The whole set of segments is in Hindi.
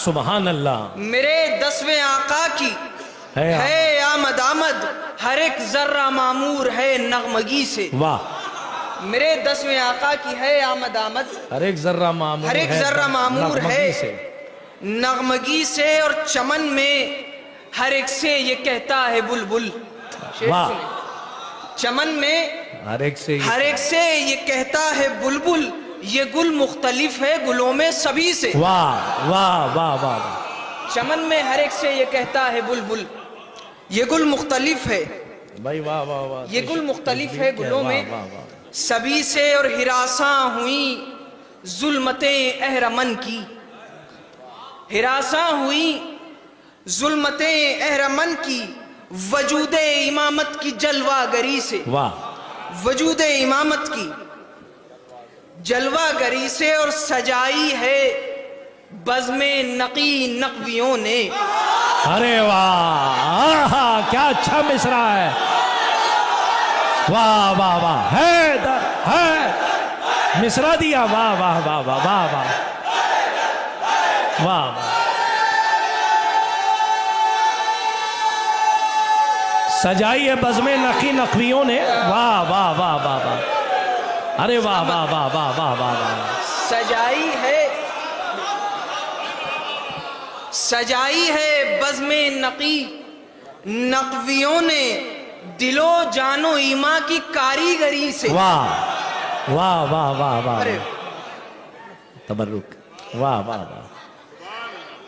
सुभान अल्लाह। मेरे 10वें आका की है आमद आमद, हर एक जर्रा मामूर है नगमगी से। वाह। मेरे 10वें आका की है आमद आमद, हर एक जर्रा मामूर, हर एक जर्रा मामूर है नगमगी से। और चमन में हर एक से ये कहता है बुलबुल। वाह। चमन में हर एक से ये कहता है बुलबुल, ये गुल मुख्तलिफ है गुलों में सभी से। वाह वाह वाह वाह। चमन में हर एक से ये कहता है बुलबुल, ये गुल मुख्तलिफ है भाई। वाह वाह वाह। ये गुल मुख्तलिफ है गुलों में सभी से। और हिरासा हुई जुल्मतें अहरमन की, हिरासा हुई जुल्मतें अहरमन की, वजूदे इमामत की जलवागरी से। वाह। वजूदे इमामत की जलवागरी से। और सजाई है बज़्मे नकी नकवियों ने। अरे वाह, क्या अच्छा मिसरा है। वाह वाह वाह। है मिसरा दिया। वाह वाह वाह वाह वाह वाह वाह। सजाई है बज़्मे नकी नकवियों ने। वाह वाह वाह वाह वाह। अरे वाह वाह वाह वाह वाह वाह वाह। सजाई है बज़्मे नकी नकवियों ने, दिलो जानो ईमा की कारीगरी से। वाह वाह वाह वाह वाह। तबर्रुक। वाह वाह वाह।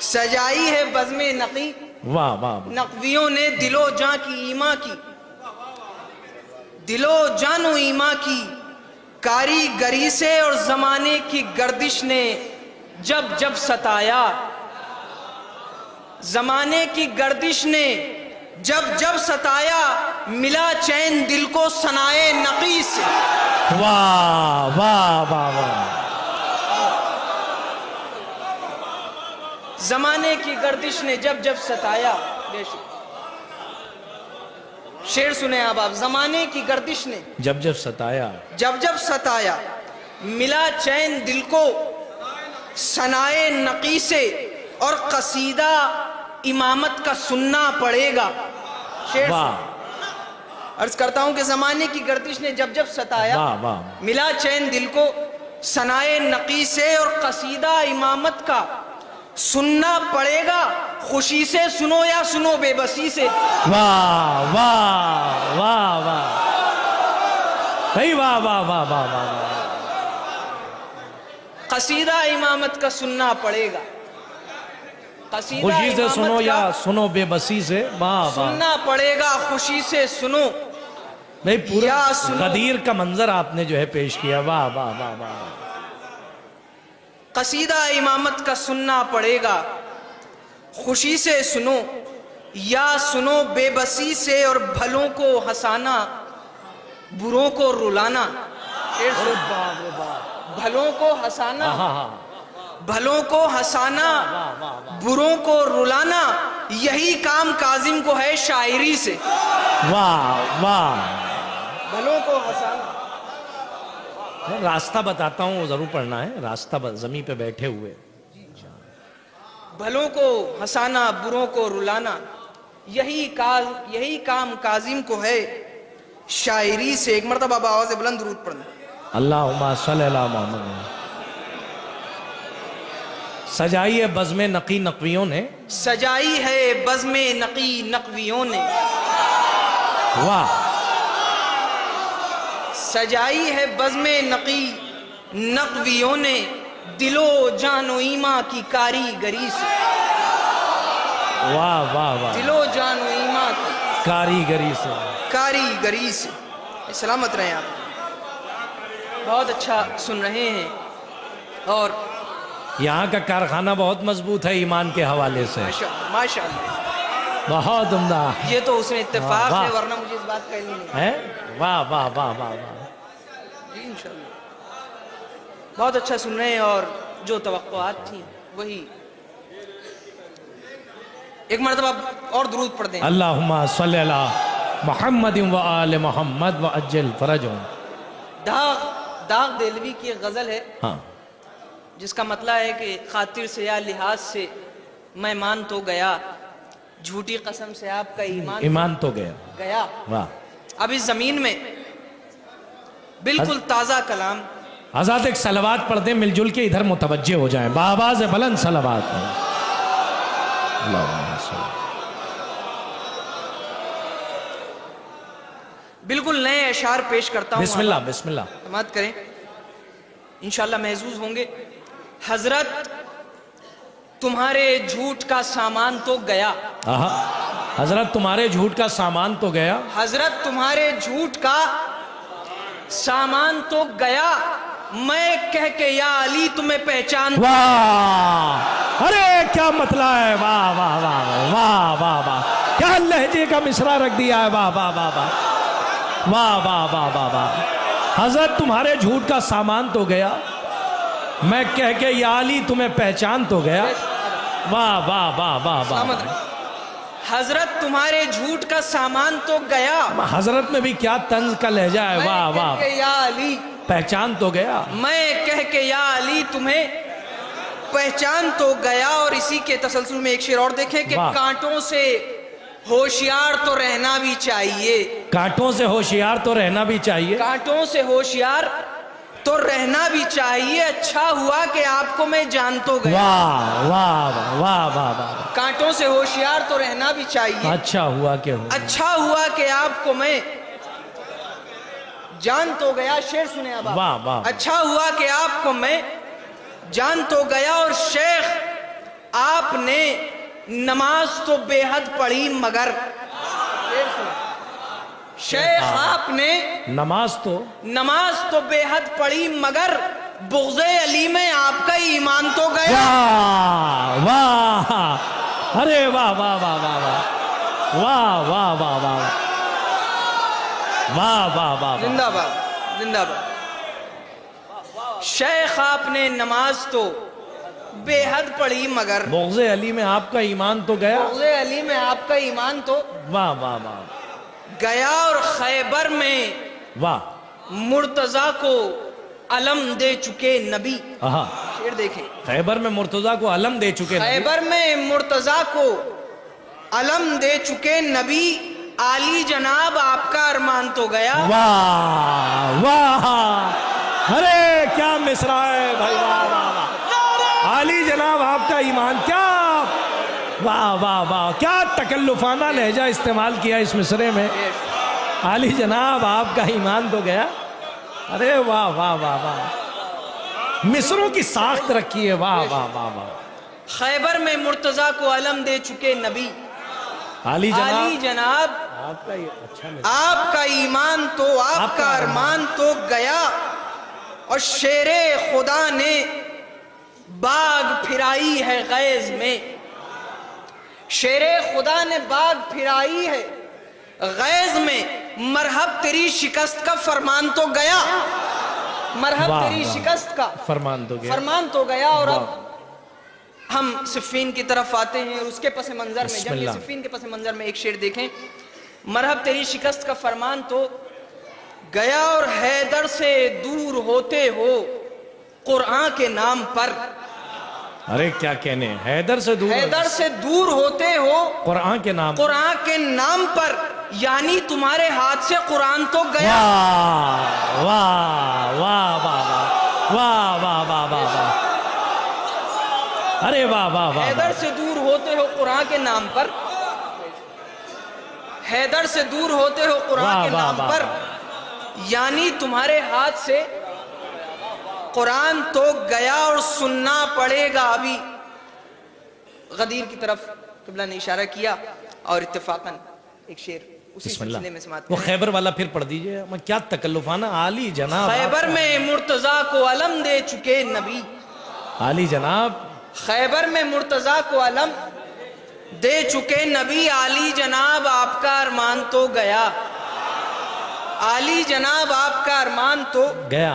सजाई है बज़्मे नकी वाह वाह। नकवियों ने दिलो जां की ईमा की, दिलो जानो ईमा की कारीगरी से। और जमाने की गर्दिश ने जब जब सताया, जमाने की गर्दिश ने जब जब सताया, मिला चैन दिल को सनाए नकी से। वाह वाह वाह वाह। जमाने की गर्दिश ने जब जब सताया। शेर सुने आप। जमाने की गर्दिश ने जब जब सताया, जब जब सताया, मिला चैन दिल को सनाए नकी से। और कसीदा इमामत का सुनना पड़ेगा। शेर अर्ज करता हूं कि जमाने की गर्दिश ने जब जब सताया, वाह वाह। मिला चैन दिल को सनाए नकी से। और कसीदा इमामत का सुनना पड़ेगा, खुशी से सुनो या सुनो बेबसी से। वाह वाह वाह वाह भाई। वाह वाह वाह वाह वाह। कसीदा इमामत का सुनना पड़ेगा, कसीदा खुशी से सुनो या सुनो बेबसी से। वाह वाह। सुनना पड़ेगा, खुशी से सुनो भाई। पूरा सुनो। गदीर का मंजर आपने जो है पेश किया। वाह वाह वाह वाह। कसीदा इमामत का सुनना पड़ेगा, खुशी से सुनो या सुनो बेबसी से। और भलों को हंसाना, बुरों को रुलाना। भलों को हंसाना, भलों को हंसाना, बुरों को रुलाना, यही काम काजिम को है शायरी से। वाह वाह। भलों को हंसाना। रास्ता बताता हूँ, जरूर पढ़ना है। रास्ता जमीन पे बैठे हुए। भलों को हंसाना, बुरों को रुलाना, यही काम काजिम को है शायरी से। एक मरतबा आवाज़ बुलंद दुरूद पढ़ना। अल्लाहुम्मा सल्ली अला मुहम्मद। सजाई है बज़्मे नकी नकवियों ने, सजाई है बज़्मे नकी नकवियों ने। वाह। सजाई है बज़्मे नकी नकवियों ने, दिलो जानो ईमा की कारीगरी से। वाह वाह वाह। दिलो जानो ईमा की कारीगरी से। सलामत रहे आप। बहुत अच्छा सुन रहे हैं। और यहाँ का कारखाना बहुत मजबूत है ईमान के हवाले से। माशाअल्लाह। बहुत उम्दा। ये तो उसमें इत्तेफाक है, वरना मुझे इस बात का इल्म नहीं है। वाह वाह वाह वाह वाह। जी इंशाअल्लाह। बहुत अच्छा सुन रहे हैं। और जो तवक्कुआत थी वही। एक मरतबा और दुरूद पढ़ दें। अल्लाहुम्मा सल्ली अला मुहम्मद व आले मुहम्मद व अज्जल फरजहुम। दाग देलवी की एक गज़ल है, हाँ। जिसका मतलब है कि खातिर से या लिहाज से मैं मान तो गया, झूठी कसम से आपका ईमान तो गया। गया। वाह। अब इस जमीन में बिल्कुल ताजा कलाम। आजाद एक सलवात पढ़ दे, मिलजुल के इधर मुतवज्जे हो जाएं, बाआवाज़ बुलंद सलवात पढ़ें। बिल्कुल नए अशार पेश करता हूं। बिस्मिल्लाह बिस्मिल्लाह। समाअत करें, इंशाल्लाह महजूज होंगे। हजरत तुम्हारे झूठ का सामान तो गया। हजरत तुम्हारे झूठ का सामान तो गया। हजरत तुम्हारे झूठ का सामान तो गया, मैं कह के या अली तुम्हें पहचान। वाह, अरे क्या मतला है। वाह वाह वाह वाह वाह वाह, क्या लहजे का मिसरा रख दिया है। वाह वाह वाह वाह वाह वाह वाह वाह वाह। हजरत तुम्हारे झूठ का सामान तो गया, मैं कह के या अली तुम्हें पहचान तो गया। वाह वाह वाह वाह वाह। हजरत तुम्हारे झूठ का सामान तो गया। हजरत में भी क्या तंज का लहजा है। वाह वाह। या अली पहचान तो गया, मैं कह के या अली तुम्हें पहचान तो गया। और इसी के तसलसल में एक शेर और देखें कि कांटों से होशियार तो रहना भी चाहिए। कांटों से होशियार तो रहना भी चाहिए। कांटों से होशियार तो रहना भी चाहिए। अच्छा हुआ कि आपको मैं जान तो गया। वाह वाह वाह वाह वाह। कांटों से होशियार तो रहना भी चाहिए। अच्छा हुआ कि अच्छा हुआ कि आपको मैं जान तो गया। शेर सुने अब। वाह वाह। अच्छा हुआ कि आपको मैं जान तो गया। और शेख आपने नमाज तो बेहद पढ़ी मगर। शेख आपने नमाज तो बेहद पढ़ी मगर बुग़्ज़े अली में आपका ईमान तो गया। वाह वाह, अरे वाह वाह वाह वाह वाह वाह वाह वाह वाह वाह वाह वाह। जिंदाबाद जिंदाबाद। शेख आपने नमाज तो बेहद पढ़ी मगर बुग़्ज़े अली में आपका ईमान तो गया। बुग़्ज़े अली में आपका ईमान तो वाह वाह वाह गया। और खैबर में वाह मुर्तजा को अलम दे चुके नबी। शेर देखें, खैबर में मुर्तजा को अलम दे चुके। खैबर में मुर्तजा को अलम दे चुके नबी। आली जनाब आपका अरमान तो गया। वाह वाह, अरे क्या मिसरा है भाई। वाह वाह वाह। आली जनाब आपका ईमान। क्या वाह वाह वाह, क्या तकल्लुफाना लहजा इस्तेमाल किया इस मिसरे में। आली जनाब आपका ईमान तो गया। अरे वाह वाह वाह वाह, मिसरों की साख्त रखी है। वाह वाह वाह वाह। खैबर में मुर्तजा को अलम दे चुके नबी। आली जनाब आपका अच्छा आपका ईमान तो आपका अरमान तो गया। और शेरे खुदा ने बाग फिराई है गैज में। शेरे खुदा ने बाग फिराई है गैज में। मरहब तेरी शिकस्त का फरमान तो गया। मरहब तेरी शिकस्त का फरमान तो गया। और अब हम सिफ़ीन की तरफ आते हैं। उसके पस मंजर में, जंग सिफ़ीन के पस मंजर में एक शेर देखें। मरहब तेरी शिकस्त का फरमान तो गया। और हैदर से दूर होते हो कुरान के नाम पर। अरे क्या कहने, हैदर से दूर होते हो कुरान के नाम पर। यानी तुम्हारे हाथ से कुरान तो गया। वाह वाह वाह वाह वाह वाह वाह वाह वाह, अरे वाह वाह वाह। हैदर से दूर होते हो कुरान के नाम पर। हैदर से दूर होते हो कुरान के नाम पर। यानी तुम्हारे हाथ से कुरान तो गया। और सुनना पड़ेगा अभी। गदीर की तरफ क़िबला ने इशारा किया। और इत्तेफाकन एक शेर उसी सिलसिले में समाअत वो खैबर वाला फिर पढ़ दीजिए। मैं क्या तकल्लुफाना। आली जनाब खैबर में मुर्तजा को अलम दे चुके नबी। आली जनाब खैबर में मुर्तजा को अलम दे चुके नबी। आली जनाब आपका अरमान तो गया। आली जनाब आपका अरमान तो गया।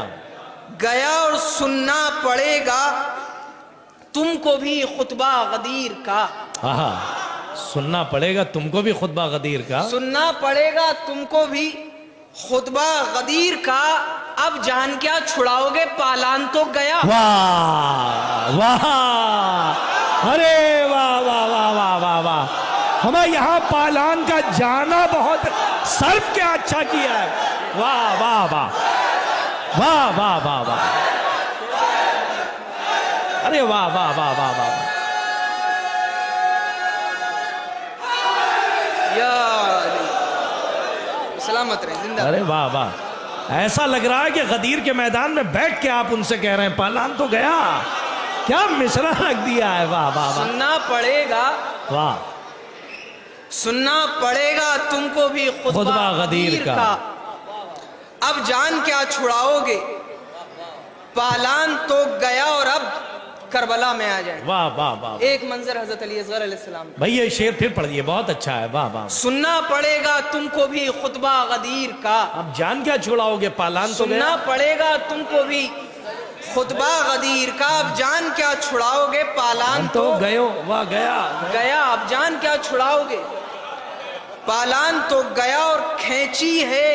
और सुनना पड़ेगा तुमको भी खुतबा गदीर का। सुनना पड़ेगा तुमको भी खुतबा गदीर का। सुनना पड़ेगा तुमको भी खुतबा गदीर का। अब जान क्या छुड़ाओगे पालान तो गया। वाह वाह, अरे वाह वाह हमें यहाँ पालान का जाना बहुत सर्व क्या अच्छा किया है। वाह वाह वाह वाह वाह वाह वाह, अरे वाह वाह वाह वाह वाह, या सलामत रहे, जिंदा। अरे वाह वाह, ऐसा लग रहा है कि गदीर के मैदान में बैठ के आप उनसे कह रहे हैं पालान तो गया, क्या मिसरा रख दिया है। वाह वाह वाह, सुनना पड़ेगा, वाह, सुनना पड़ेगा तुमको भी खुतबा गदीर का। अब जान क्या छुड़ाओगे, पालान तो गया और अब करबला में आ जाए। वाह वाह वाह, एक मंजर हजरत अली असगर अलैहिस्सलाम। भाई ये शेर फिर पढ़िए, बहुत अच्छा है। वाह वाह, सुनना पड़ेगा तुमको भी खुतबा गदीर का, अब जान क्या छुड़ाओगे, पालान तो सुनना गया। पड़ेगा तुमको भी खुतबा गदीर का, अब जान क्या छुड़ाओगे, पालान तो गयो, वाह गया गया, अब जान क्या छुड़ाओगे, पालान तो गया और खींची है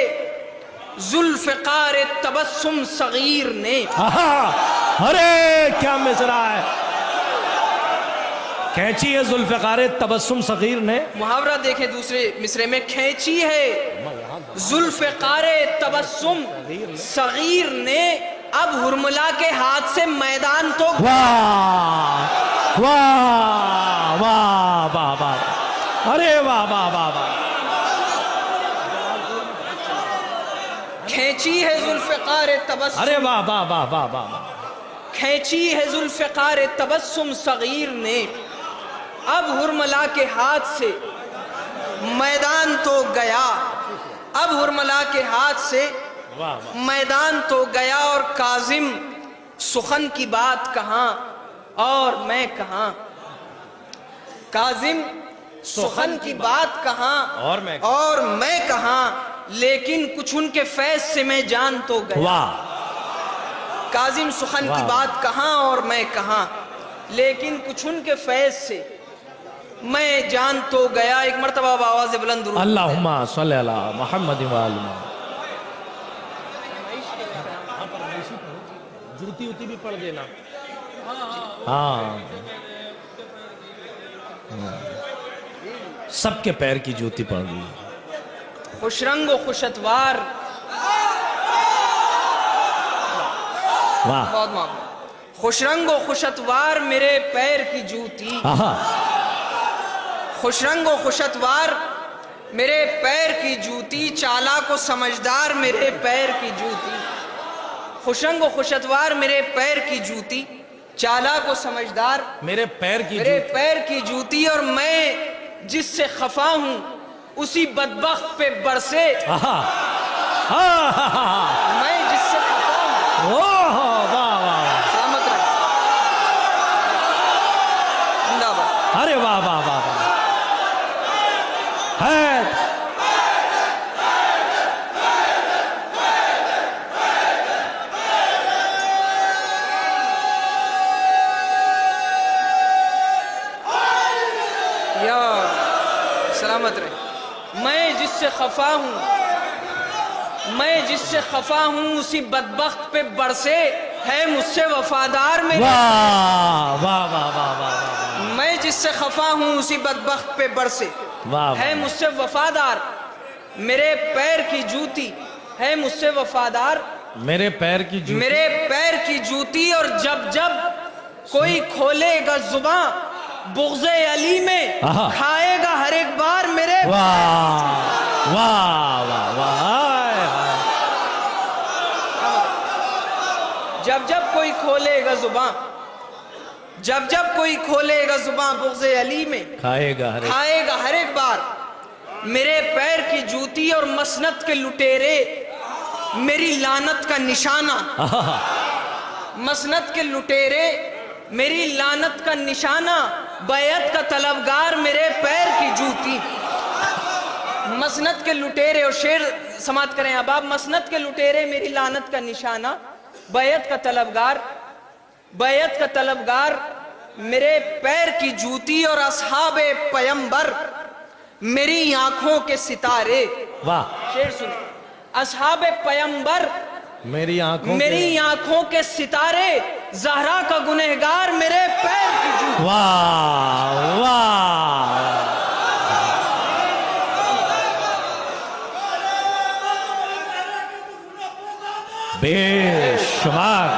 जुल्फ़िकार तबस्सुम सगीर ने। अरे क्या मिसरा है, खींची है जुल्फ़िकार तबस्सुम सगीर ने। मुहावरा देखें दूसरे मिसरे में, खींची है जुल्फ़िकार तबस्सुम सगीर ने, अब हुरमुला के हाथ से मैदान तो। वाह वाह वाह वाह वाह, अरे वाह वाह वाह वाह, खींची है जुल्फ़िकार तबस्सुम, अरे वाह वाह वाह वाह वाह, खींची है जुल्फ़िकार तबस्सुम सगीर ने, अब हुरमुला के हाथ से मैदान तो गया, अब हुरमुला के हाथ से मैदान तो गया, और काजिम सुखन की बात कहाँ और मैं कहाँ, काजिम सुखन की बात कहाँ और मैं कहाँ, लेकिन कुछ उनके फैज से मैं जान तो गया। काजिम सुखन की बात कहाँ और मैं कहाँ, लेकिन कुछ उनके फैज से मैं जान तो गया। एक मर्तबा आवाज़ बुलंद दुरूद, अल्लाहुम्मा सल्ली अला मुहम्मद व आलि मुहम्मद। जूती उती भी पढ़ देना। हाँ, सबके पैर की जूती पड़ गई। खुशरंग व खुशतवार, वाह, बहुत मामला, खुशरंग व खुशतवार मेरे पैर की जूती, खुशरंग व खुशतवार मेरे पैर की जूती, चालाक व समझदार मेरे पैर की जूती, खुशरंग व खुशतवार मेरे पैर की जूती, चालाक व समझदार मेरे पैर की जूती, और मैं जिससे खफा हूं उसी बदबख्त पे बरसे, मैं जिससे खफा हूं। वाह वाह, सलामत रहे, जिंदाबाद। अरे वाह वाह वाह वाह, है या सलामत रहे, मैं जिससे खफा हूं, मैं जिससे खफा हूं उसी बदबख्त पे बरसे, है मुझसे वफादार मेरे। वाह वाह वाह वाह वाह, मैं जिससे खफा हूं उसी बदबख्त पे बरसे, है मुझसे वफादार मेरे पैर की जूती, है मुझसे वफादार मेरे पैर की जूती, मेरे पैर की जूती, और जब जब कोई खोलेगा जुबां बुग़्ज़े अली में, खाएगा हर एक बार मेरे। वाह वाह वाह वाह, जब जब कोई खोलेगा जुबां, जब जब कोई खोलेगा जुबां बुग़्ज़े अली में, खाएगा हर एक बार मेरे पैर की जूती, और मसनत के लुटेरे मेरी लानत का निशाना, मसनत के लुटेरे मेरी लानत का निशाना, बैत का तलबगार मेरे पैर की जूती। मसनत के लुटेरे, और शेर समात करें अब आप, मसनत के लुटेरे मेरी लानत का निशाना, बैत का तलबगार, बैत का तलबगार मेरे पैर की जूती, और असहाबे पैगंबर मेरी आंखों के सितारे। वाह, शेर सुनो, असहाबे पैगंबर मेरी आंखों के सितारे, ज़हरा का गुनहगार मेरे पैर की जूती। वाह वाह, बेशुमार,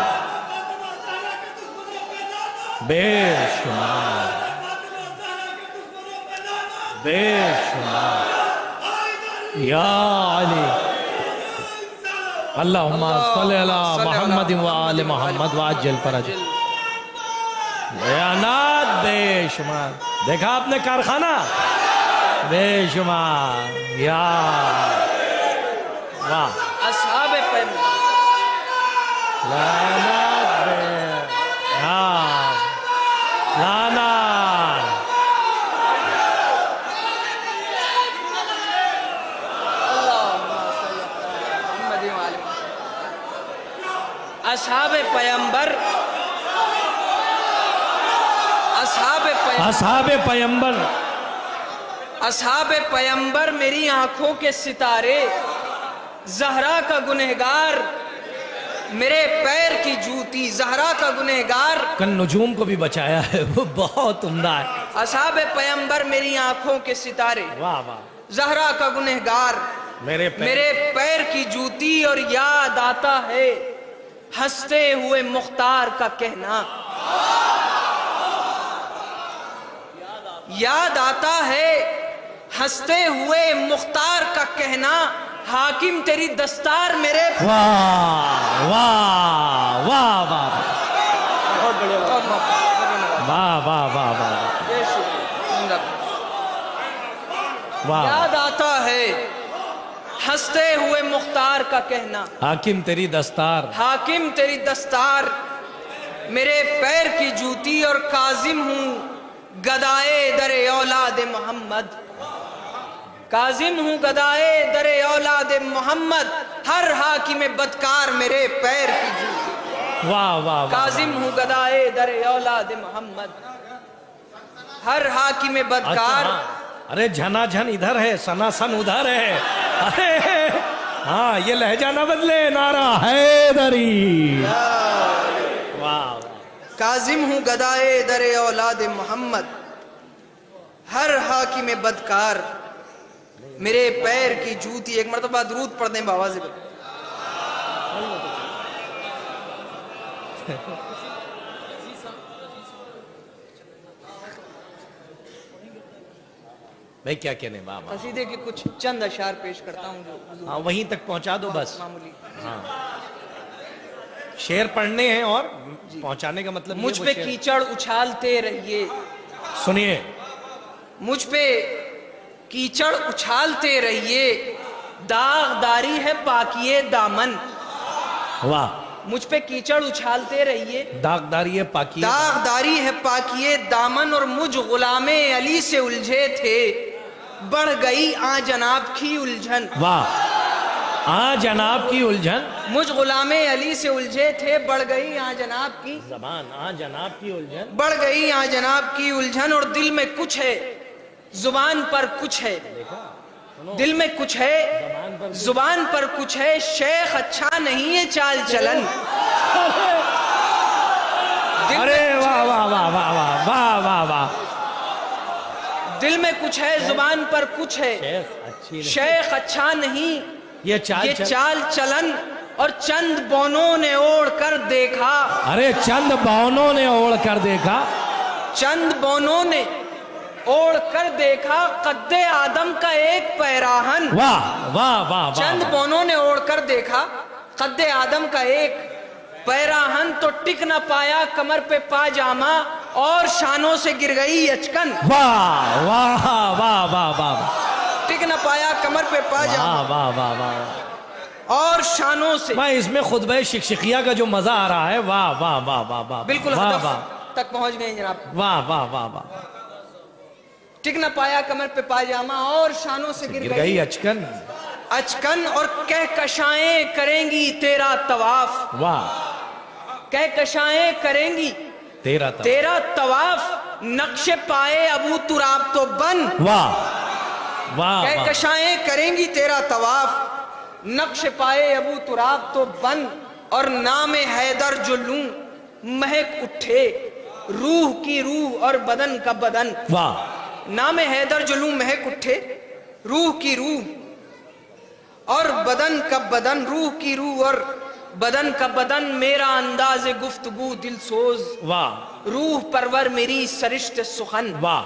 बेशुमार, बेशुमार। या अली अल्लाहुम्मा सल्ली अला मुहम्मद व आले मोहम्मद वाजल फरज। बयानात बेशुमार। देखा आपने कारखाना बेशुमार। या वाह, असहाबे पैगंबर लानत बे, या लानत। असहाबे पैगंबर, असहाबे पैगंबर, असहाबे पैगंबर मेरी आंखों के सितारे, जहरा का गुनहगार मेरे पैर की जूती, जहरा का गुनहगार। कन नजूम को भी बचाया है, वो बहुत उम्दा है। असहाबे पैगंबर मेरी आंखों के सितारे, वाह वाह। जहरा का गुनहगार मेरे पैर की जूती। और याद आता है हंसते हुए मुख्तार का कहना, याद आता है हंसते हुए मुख्तार का कहना, हाकिम तेरी दस्तार मेरे। वाह वाह वाह वाह बहुत बढ़िया, वाह वाह वाह वाह वाह। याद आता है हंसते हुए मुख्तार का कहना, हाकिम तेरी दस्तार, हाकिम तेरी दस्तार मेरे पैर की जूती। और काजिम हूँ गदाए दरे औलाद मोहम्मद, काजिम हूँ गदाए दरे औलाद मोहम्मद, हर हाकिम बदकार मेरे पैर की जूती। वाह वाह। काजिम हूँ गदाए दरे औलाद मोहम्मद, हर हाकिम बदकार। अरे झना झन इधर है, सना सन उधर है। अरे हाँ, ये लहजा ना बदले, नारा हैदरी। वाह। काजिम हूँ गदाए दरे औलाद मोहम्मद, हर हाकिम बदकार मेरे पैर की जूती। एक मरतबा दरूद पढ़ दें बाबा से। भाई क्या कहने बाबा। कसीदे के कुछ चंद अशार पेश करता हूँ जो हाँ, वहीं तक पहुंचा दो बस। मामूली। हाँ, शेर पढ़ने हैं और पहुंचाने का मतलब मुझ पे कीचड़ उछालते रहिए, सुनिए, मुझ पे कीचड़ उछालते रहिए, दागदारी है पाकिए दामन। वाह। मुझ पे कीचड़ उछालते रहिए, दागदारी है पाकी, दागदारी है पाकिए दामन। और मुझ गुलामे अली से उलझे थे, बढ़ गई आ जनाब की उलझन। वाह। आ जनाब की उलझन, मुझ गुलामे अली से उलझे थे, बढ़ गई आ जनाब की जबान, आ जनाब की उलझन, बढ़ गई आ जनाब की उलझन। और दिल में कुछ है जुबान पर कुछ है, दिल में कुछ है जुबान पर कुछ है, शेख अच्छा नहीं है चाल चलन। अरे वाह वाह वाह वाह वाह वाह वाह वाह। दिल में कुछ है जुबान पर कुछ है, शेख अच्छा नहीं ये चाल चलन। और चंद बौनों ने ओढ़ कर देखा, अरे चंद बौनों ने ओढ़ कर देखा, चंद बौनों ने ओढ़ कर देखा, कद्दे आदम का एक पैराहन। वाह वाह वाह। चंद बौनों ने ओढ़ कर देखा, कद्दे आदम का एक पैराहन। तो टिक न पाया कमर पे पाजामा, और शानों से गिर गई अचकन। वाह वाह वाह वाह वाह। टिक न पाया कमर पे पाजामा, वाह वाह वाह। और शानों से। मैं इसमें खुतबे शिक्षिकिया का जो मजा आ रहा है, वाह वाह वाह वाह वाह। बिल्कुल वाह वाह तक पहुंच गए जनाब। वाह वाह वाह वाह। टिक न पाया कमर पे पाजामा, और शानों से गिर गई अचकन, अचकन। और कहकशाएं करेंगी तेरा तवाफ, वाह। कहकशाएं करेंगी तेरा तवाफ, नक्शे पाए अबू तुराब तो बन। वाह वाह। कहकशाएं करेंगी तेरा तवाफ, नक्श पाए अबू तुराब तो बन। और नाम हैदर जो लूं महक उठे, रूह की रूह और बदन का बदन। वाह। नाम हैदर जो लूं महक उठे, रूह की रूह और बदन का बदन। रूह की रूह और बदन का बदन मेरा अंदाज गुफ्तगू दिल सोज, वाह रूह परवर मेरी सरिश्त सुखन। वाह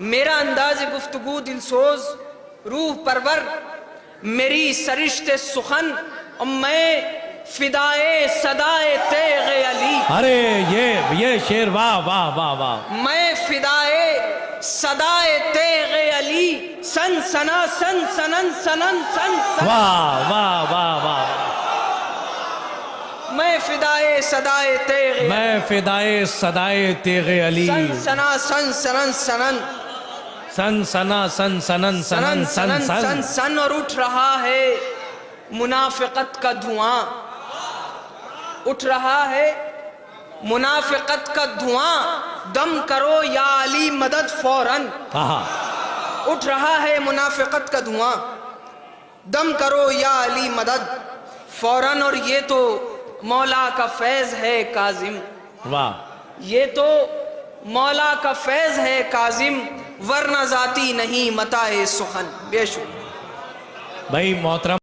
मेरा अंदाज गुफ्तगू दिल सोज, रूह परवर मेरी सरिश्त सुखन, और मैं फिदाए सदाए तेग़े अली। अरे ये शेर, वाह वाह वाह वाह। मैं फिदाए सदाए तेग़े अली, सन सना सन सनन सनन सन सन। वाह वाह वाह वाह। मैं फिदाए सदाए तेग़े, मैं फिदाए सदाए तेग़े अली, सन सना सन सनन सनन सन सना सन सनन सनन सन सन सन। और उठ रहा है मुनाफिकत का धुआं, उठ रहा है मुनाफिकत का धुआं, दम करो या अली मदद फौरन। उठ रहा है मुनाफिकत का धुआं, दम करो या अली मदद फौरन। और ये तो मौला का फैज़ है काजिम, वाह ये तो मौला का फैज़ है काजिम, वरना जाती नहीं मताए सुखन। बेशुक्र भाई मोहतरम।